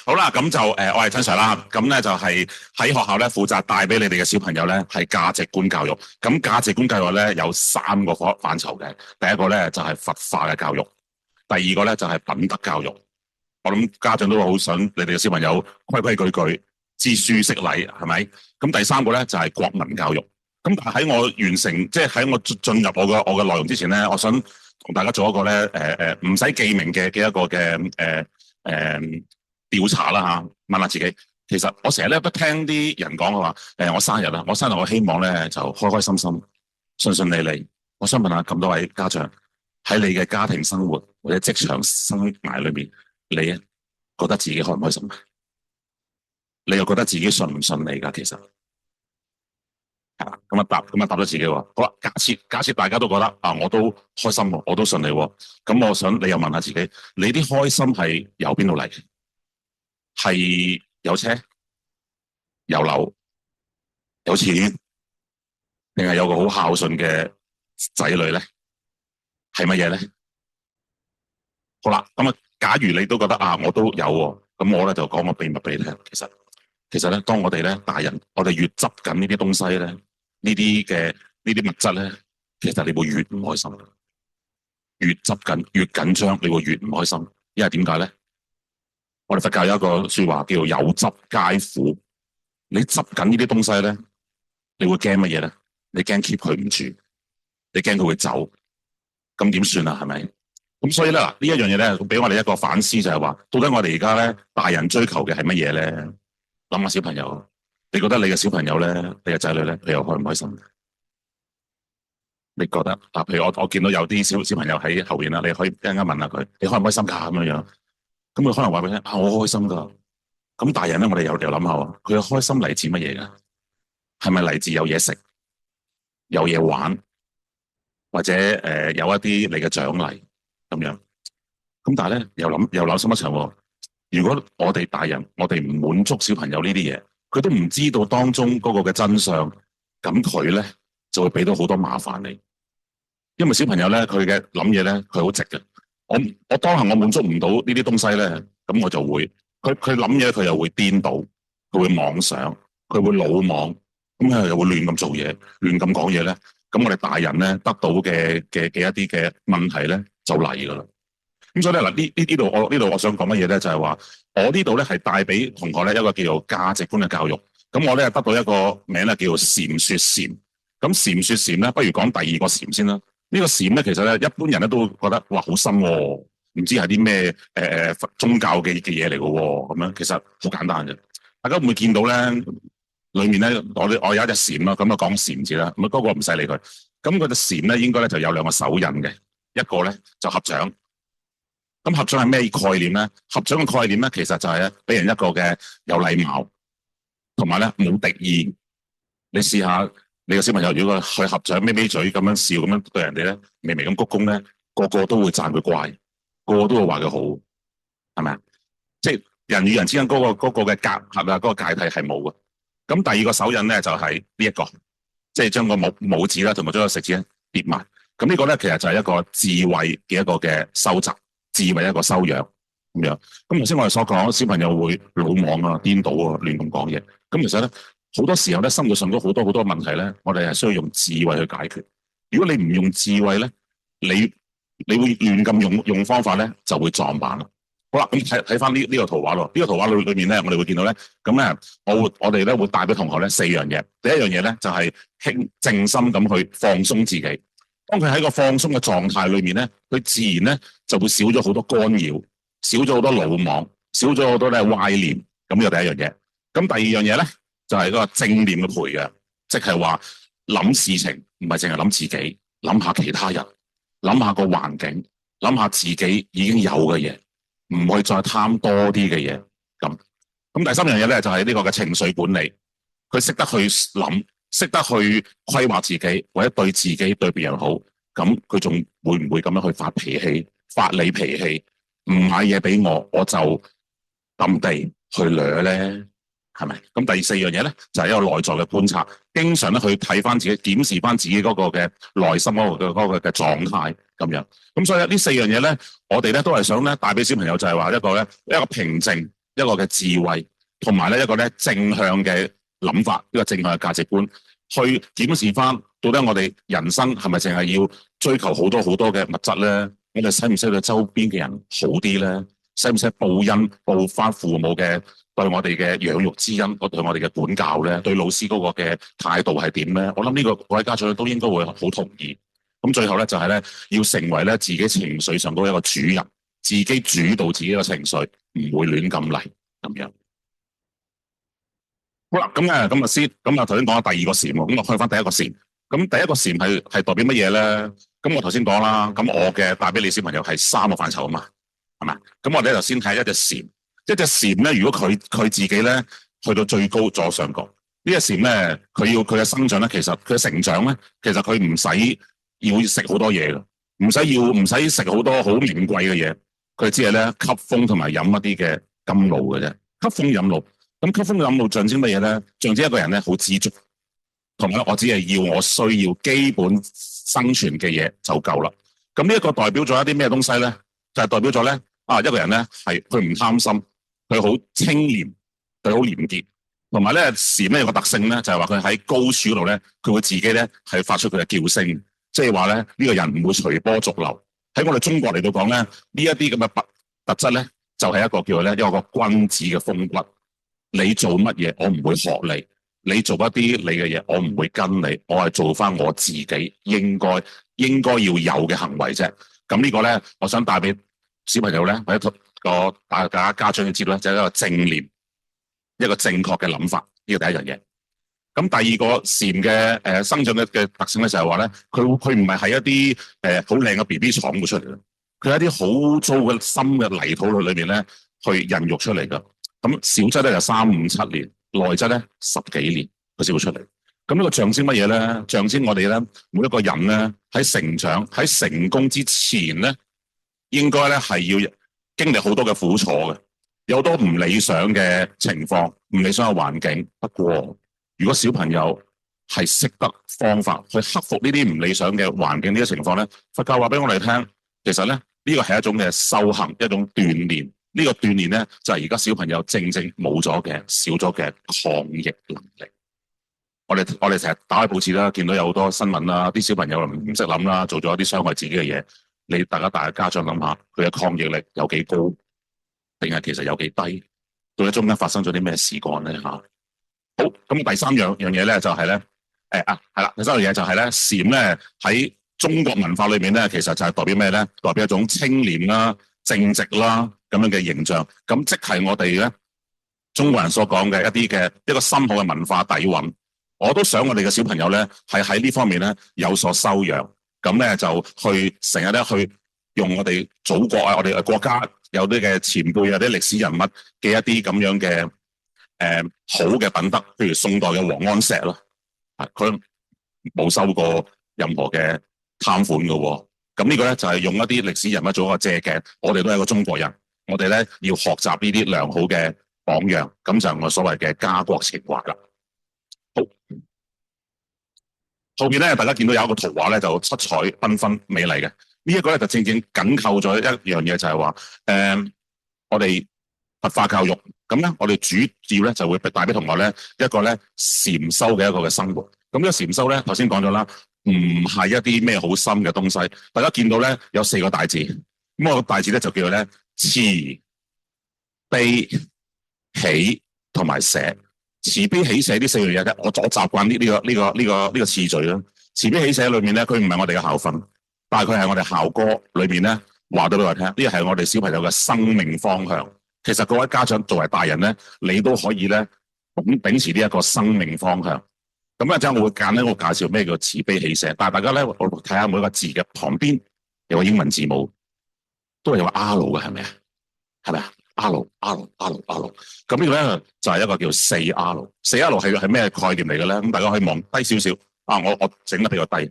好啦，咁就我係陳 Sir 啦。咁咧就係喺學校咧負責帶俾你哋嘅小朋友咧係價值觀教育。咁價值觀教育咧有3個範疇嘅。第一個咧就係佛化嘅教育，第二個咧就係品德教育。我諗家長都好想你哋嘅小朋友規規矩矩、知書識禮，係咪？咁第三個咧就係國民教育。咁但係喺我完成，即係喺我進入我嘅內容之前咧，我想同大家做一個咧唔使記名嘅一個嘅調查啦嚇，問下自己。其實我成日咧都聽啲人講嘅話，我生日啦，我生日我希望咧就開開心心、順順利利。我想問下咁多位家長，喺你嘅家庭生活或者職場生涯裏面，你覺得自己開唔開心？你又覺得自己順唔順利㗎？其實係啦，咁啊答咗自己喎。好啦，假設大家都覺得啊，我都開心喎，我都順利喎，咁我想你又問下自己，你啲開心係由邊度嚟？係有車、有樓、有錢，定係有個好孝順嘅仔女咧？係乜嘢咧？好啦，咁啊，假如你都覺得啊，我都有喎，咁我咧就講個秘密俾你聽。其實咧，當我哋咧大人，我哋越執緊呢啲東西咧，呢啲物質咧，其實你會越唔開心。越執緊越緊張，你會越唔開心。因為點解咧？我哋佛教有一個說話叫做有執皆苦。你執緊呢啲東西咧，你會驚乜嘢咧？你驚 keep 佢唔住，你驚佢會走，咁點算啊？係咪？咁所以咧，呢一樣嘢咧，俾我哋一個反思，就係話，到底我哋而家咧大人追求嘅係乜嘢咧？諗下小朋友，你覺得你嘅小朋友咧，你嘅仔女咧，佢又開唔開心？你覺得啊？譬如我見到有啲小朋友喺後邊啦，你可以一陣間問下佢，你開唔開心㗎？咁樣樣。咁佢可能話俾你聽啊，我開心噶。咁大人咧，我哋又諗下喎，佢嘅開心嚟自乜嘢噶？係咪嚟自有嘢食、有嘢玩，或者有一啲你嘅獎勵咁樣？咁但係咧，又諗深一層喎。如果我哋大人，我哋唔滿足小朋友呢啲嘢，佢都唔知道當中嗰個嘅真相，咁佢咧就會俾到好多麻煩你。因為小朋友咧，佢嘅諗嘢咧，佢好直嘅。我當下我滿足唔到呢啲東西咧，咁我就會佢諗嘢，佢又會顛倒，佢會妄想，佢會魯莽，咁又會亂咁做嘢，亂咁講嘢咧。咁我哋大人咧得到嘅一啲嘅問題咧就嚟噶啦。咁所以咧嗱，呢度我想講乜嘢咧，就係話我呢度咧係帶俾同學咧一個叫做價值觀嘅教育。咁我咧得到一個名咧叫做禪說禪。咁禪說禪咧，不如講第二個禪先啦。呢個禪咧，其實咧，一般人咧都會覺得哇好深喎，唔知係啲咩宗教嘅嘢嚟嘅喎，咁樣其實好簡單嘅。大家會唔會見到咧？裡面咧，我有一隻禪啦，咁就講禪字啦。咁嗰個唔使理佢。咁嗰隻禪咧，應該咧就有2個手印嘅，一個咧就合掌。咁合掌係咩概念咧？合掌嘅概念咧，其實就係咧俾人一個嘅有禮貌，同埋咧冇敵意。你試下。你個小朋友如果去合掌咪嘴咁樣笑咁樣對人哋咧，微微咁鞠躬咧，個個都會讚佢乖，個個都會話佢好，係咪啊？即係人與人之間嗰個嘅隔閡啊，嗰個界體係冇嘅。咁第二個手印咧就係呢一個，即係將個拇指啦同埋將個食指咧疊埋。咁呢個咧其實就係一個智慧嘅一個嘅收集，智慧一個修養咁樣。咁頭先我哋所講，小朋友會魯莽啊、顛倒啊、亂咁講嘢。咁其實咧。好多時候咧，生活上都好多問題咧，我哋係需要用智慧去解決。如果你唔用智慧咧，你會亂咁用方法咧，就會撞板啦。好啦，咁睇翻呢個圖畫咯。呢個圖畫裏面咧，我哋會見到咧，咁咧，我哋咧會帶俾同學咧4樣嘢。第一樣嘢咧就係靜心咁去放鬆自己。當佢喺個放鬆嘅狀態裏面咧，佢自然咧就會少咗好多干擾，少咗好多魯莽，少咗好多咧歪念。咁呢個第一樣嘢。咁第二樣嘢咧。就係嗰個正念嘅培養，即係話諗事情唔係淨係諗自己，諗下其他人，諗下個環境，諗下自己已經有嘅嘢，唔去再貪多啲嘅嘢。咁第三樣嘢咧就係呢個嘅情緒管理，佢識得去諗，識得去規劃自己，或者對自己對別人好。咁佢仲會唔會咁樣去發脾氣、發你脾氣？唔買嘢俾我，我就揼地去掠咧？係咪？咁第4樣嘢咧，就係一個內在嘅觀察，經常咧去睇翻自己，檢視翻自己嗰個嘅內心嗰個嘅狀態咁樣。咁所以呢4樣嘢咧，我哋咧都係想咧帶俾小朋友就係話一個平靜、一一個嘅智慧，同埋咧一個咧正向嘅諗法，一個正向嘅價值觀，去檢視翻到底我哋人生係咪淨係要追求好多好多嘅物質咧？我哋使唔使對周邊嘅人好啲咧？使唔使報恩報翻父母嘅對我哋嘅養育之恩，對我哋嘅管教咧？對老師嗰個嘅態度係點咧？我諗呢個各位家長都應該會好同意。咁最後咧就係咧要成為咧自己情緒上嗰一個主人，自己主導自己嘅情緒，唔會亂咁嚟咁樣。好啦，咁頭先講咗第二個禪喎，咁我開翻第一個禪。咁第一個禪係代表乜嘢咧？咁我頭先講啦，咁我嘅帶俾你小朋友係三個範疇啊嘛，係嘛？咁我哋就先睇一隻禪，一隻禪咧，如果佢自己咧去到最高左上角，呢隻禪咧，佢嘅生長咧，其實佢嘅成長咧，其實佢唔使要食好多嘢嘅，唔使食好多好名貴嘅嘢，佢只係咧吸風同埋飲一啲嘅甘露嘅啫，吸風飲露。咁吸風飲露象徵乜嘢咧？象徵一個人咧好知足，同埋我只係要我需要基本生存嘅嘢就夠啦。咁呢一個代表咗一啲咩東西咧？就係代表咗咧一個人咧係佢唔貪心，佢好清廉，佢好廉潔，同埋咧禪咧有個特性咧就係話佢喺高處嗰度咧，佢會自己咧係發出佢嘅叫聲，即係話咧呢個人唔會隨波逐流。喺我哋中國嚟到講咧，呢一啲咁嘅特質咧，就係一個叫做咧一個君子嘅風骨。你做乜嘢，我唔會學你；你做一啲你嘅嘢，我唔會跟你。我係做翻我自己應該要有嘅行為啫。咁呢個咧，我想帶俾小朋友咧，或者大家家長要知道咧，就係一個正念，一個正確嘅諗法。呢個第一樣嘢。咁第二個禪嘅生長嘅特性咧，就係話咧，佢唔係喺一啲好靚嘅 BB 廠會出嚟嘅，佢喺一啲好糟嘅深嘅泥土裏面咧，去孕育出嚟㗎。咁小則咧就3、5、7年，內則咧10幾年佢先會出嚟。咁呢個象徵乜嘢咧？象徵我哋咧每一個人咧喺成長喺成功之前咧，應該咧係要經歷好多嘅苦楚嘅，有好多唔理想嘅情況、唔理想嘅環境。不過如果小朋友係識得方法去克服呢啲唔理想嘅環境呢啲情況咧，佛教話俾我哋聽，其實咧呢個係一種嘅修行，一種鍛鍊。呢個鍛鍊咧，就係而家小朋友正冇咗嘅、少咗嘅抗逆能力。我哋成日打開報紙啦，見到有好多新聞啦，啲小朋友唔識諗啦，做咗一啲傷害自己嘅嘢。大家家長諗下，佢嘅抗逆力有幾高，定係其實有幾低？到底中間發生咗啲咩事幹咧？好，咁第三樣嘢咧就係咧，係啦，第三樣嘢就係咧，禪咧喺中國文化裏面咧，其實就係代表咩咧？代表一種清廉啦、正直啦咁樣嘅形象，咁即係我哋咧中國人所講嘅一個深厚嘅文化底蘊。我都想我哋嘅小朋友咧係喺呢方面咧有所修養，咁咧就去成日咧去用我哋祖國啊，我哋嘅國家有啲嘅前輩有啲歷史人物嘅一啲咁樣嘅好嘅品德，譬如宋代嘅王安石咯，佢冇收過任何嘅貪款㗎喎。咁呢個咧就係用一啲歷史人物做一個借鏡，我哋都係一個中國人，我哋咧要學習呢啲良好嘅榜樣，咁就係我所謂嘅家國情懷啦。好，後邊咧大家見到有一個圖畫咧就七彩繽紛美麗嘅，呢一個咧就正緊扣咗一樣嘢，就係話我哋佛化教育，咁咧我哋主要咧就會帶俾同學咧一個咧禪修嘅一個嘅生活。咁呢個禪修咧頭先講咗啦，唔係一啲咩好深嘅東西。大家見到咧有4個大字，咁個大字咧就叫做咧慈悲喜同埋捨。慈悲喜捨呢4樣嘢咧，我習慣呢個次序啦。慈悲喜捨裏面咧，佢唔係我哋嘅校訓，但係佢係我哋校歌裏面咧話到俾我聽，呢個係我哋小朋友嘅生命方向。其實各位家長作為大人咧，你都可以咧秉持呢一個生命方向。咁一陣我會我介紹咩叫慈悲喜捨，但係大家咧我睇下每一個字嘅旁邊有個英文字母，都係有個 R 嘅，係咪啊？係咪啊？R。咁呢個咧就係一個叫4R。4R 係咩概念嚟嘅咧？咁大家可以望低少少啊！我整得比較低。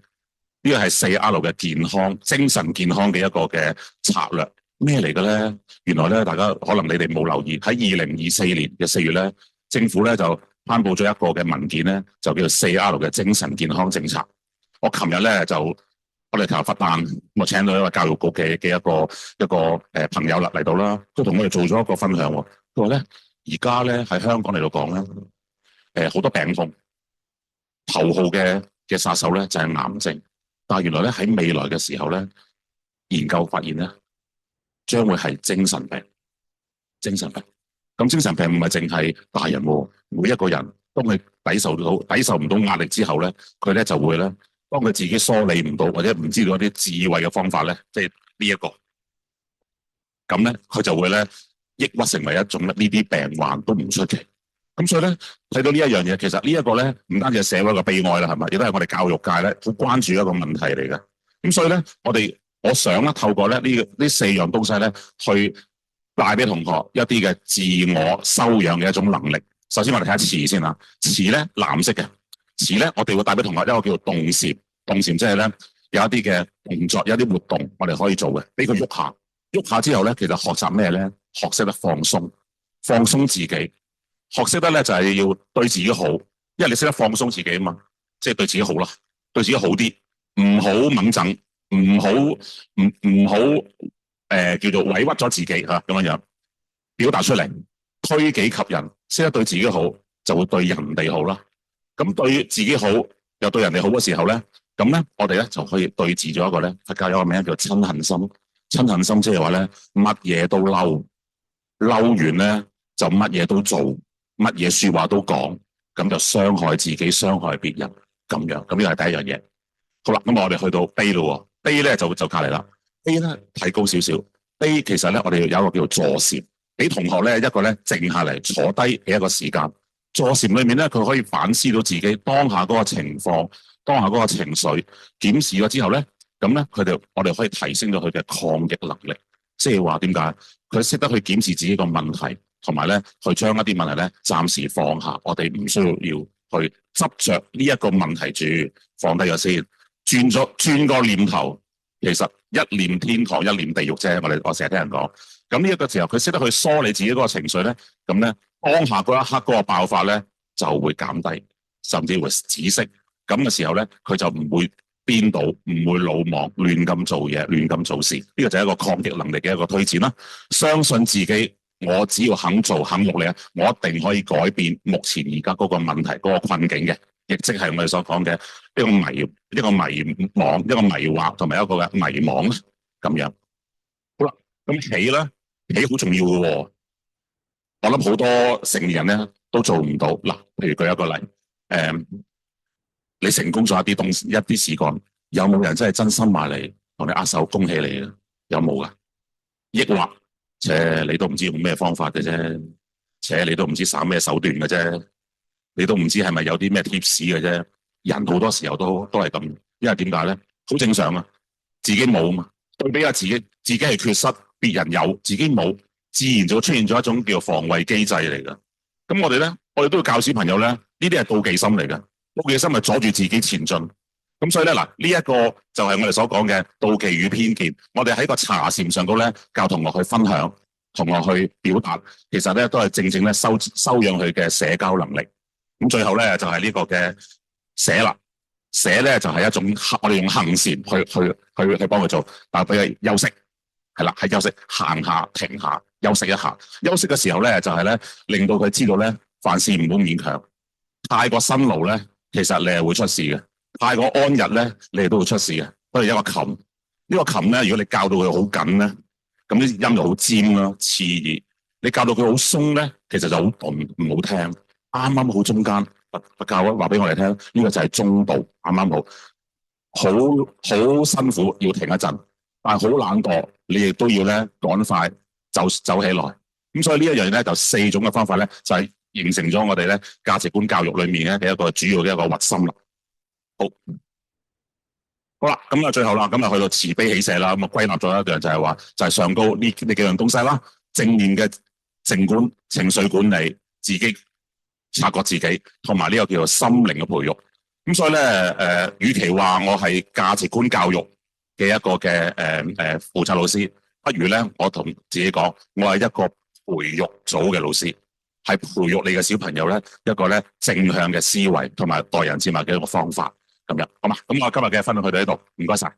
呢個係4R嘅健康、精神健康嘅一個嘅策略。咩嚟嘅咧？原來咧，大家可能你哋冇留意，喺2024年嘅4月咧，政府咧就頒布咗一個嘅文件咧，就叫做4R 嘅精神健康政策。我琴日咧我哋琴日佛誕，我請到一個教育局嘅一個朋友嚟到啦，都同我哋做咗一個分享喎。佢話咧，而家咧喺香港嚟到講咧，好多病痛，頭號嘅殺手咧就係癌症，但係原來咧喺未來嘅時候咧，研究發現咧，將會係精神病。精神病，咁精神病唔係淨係大人喎，每一個人當佢抵受唔到壓力之後咧，佢咧就會咧，當佢自己梳理唔到或者唔知道一啲智慧嘅方法咧，即係呢一個，咁咧佢就會咧抑鬱成為一種呢啲病患都唔出奇。咁所以咧睇到呢一樣嘢，其實呢一個咧唔單止係社會嘅悲哀啦，係咪？亦都係我哋教育界咧好關注一個問題嚟嘅。咁所以咧，我想咧透過咧呢四樣東西咧去帶俾同學一啲嘅自我修養嘅一種能力。首先我哋睇下詞先啦，詞咧藍色嘅詞咧，我哋會帶俾同學一個叫做動禪。動禪即係咧有一啲嘅動作，有一啲活動我哋可以做嘅，俾佢喐下，喐下之後咧，其實學習咩咧？學識得放鬆，放鬆自己，學識得咧就係要對自己好，因為你識得放鬆自己啊嘛，即係對自己好啦，對自己好啲，唔好掹整，唔好叫做委屈咗自己嚇咁樣樣，表達出嚟，推己及人，識得對自己好，就會對人哋好啦。咁對自己好又對人哋好嘅時候咧，咁咧我哋咧就可以對治咗一個咧，佛教有個名叫嗔恨心。嗔恨心即係話咧，乜嘢都嬲，嬲完咧就乜嘢都做，乜嘢説話都講，咁就傷害自己、傷害別人咁樣。咁呢個係第一樣嘢。好啦，咁我哋去到悲咯，悲咧就隔離啦。悲咧提高少少，悲其實咧我哋有一個叫做坐禪，俾同學咧一個咧靜下嚟坐低嘅一個時間。坐禪裏面咧，佢可以反思到自己當下嗰個情況、當下嗰個情緒，檢視咗之後咧，咁咧我哋可以提升咗佢嘅抗逆能力。即係話點解？佢識得去檢視自己個問題，同埋咧去將一啲問題咧暫時放下。我哋唔需要去執着呢一個問題住，放低咗先，轉個念頭。其實一念天堂，一念地獄啫。我成日聽人講，咁呢一個時候，佢識得去梳理自己嗰個情緒咧，咁咧當下嗰一刻嗰個爆發咧就會減低，甚至會止息。咁嘅時候咧，佢就唔會顛倒，唔會魯莽，亂咁做嘢，亂咁做事。呢個就係一個抗逆能力嘅一個推薦啦。相信自己，我只要肯做肯努力啊，我一定可以改變目前而家嗰個問題嗰個困境嘅。亦即係我哋所講嘅一個迷惘、一個迷惑同埋一個嘅迷惘咁樣。好啦，咁起咧，起好重要嘅喎。我諗好多成年人咧都做唔到。嗱，譬如舉一個例，你成功咗一啲事幹，有冇人真係真心埋嚟同你握手恭喜你啊？有冇噶？抑或，你都唔知用咩方法嘅啫，你都唔知耍咩手段嘅啫。你都唔知係咪有啲咩貼士嘅啫？人好多時候都係咁，因為點解咧？好正常啊，自己冇嘛，對比下自己係缺失，別人有，自己冇，自然就會出現咗一種叫防衛機制嚟㗎。咁我哋都要教小朋友咧，呢啲係妒忌心嚟㗎，妒忌心係阻住自己前進。咁所以咧嗱，呢一個就係我哋所講嘅妒忌與偏見。我哋喺個茶禪上高咧，教同學去分享，同學去表達，其實咧都係正正咧修養佢嘅社交能力。咁最後咧就係呢個嘅寫啦，寫咧就係一種我哋用行禪去幫佢做，但係俾佢休息，係啦，係休息，行下停下，休息一下。休息嘅時候咧就係咧令到佢知道咧，凡事唔好勉強，太過辛勞咧，其實你係會出事嘅；太過安逸咧，你哋都會出事嘅。不如一個琴，呢個琴咧，如果你教到佢好緊咧，咁啲音就好尖啦、刺耳；你教到佢好鬆咧，其實就好鈍，唔好聽。啱啱好中間，佛教話俾我哋聽，呢個就係中道，啱啱好辛苦，要停一陣，但係好懶惰，你亦都要咧趕快走起來。咁所以呢一樣咧，就4種嘅方法咧，就係形成咗我哋咧價值觀教育裏面咧嘅一個主要嘅一個核心啦。好啦，咁啊最後啦，咁啊去到慈悲喜捨啦，咁啊歸納咗一樣就係話，就係上高呢幾樣東西啦，正面嘅靜觀、情緒管理、自己察覺自己，同埋呢個叫做心靈嘅培育。咁所以咧，與其話我係價值觀教育嘅一個嘅負責老師，不如咧我同自己講，我係一個培育組嘅老師，係培育你嘅小朋友咧一個咧正向嘅思維同埋待人接物嘅一個方法咁樣，好嘛？咁我今日嘅分享去到呢度，唔該晒。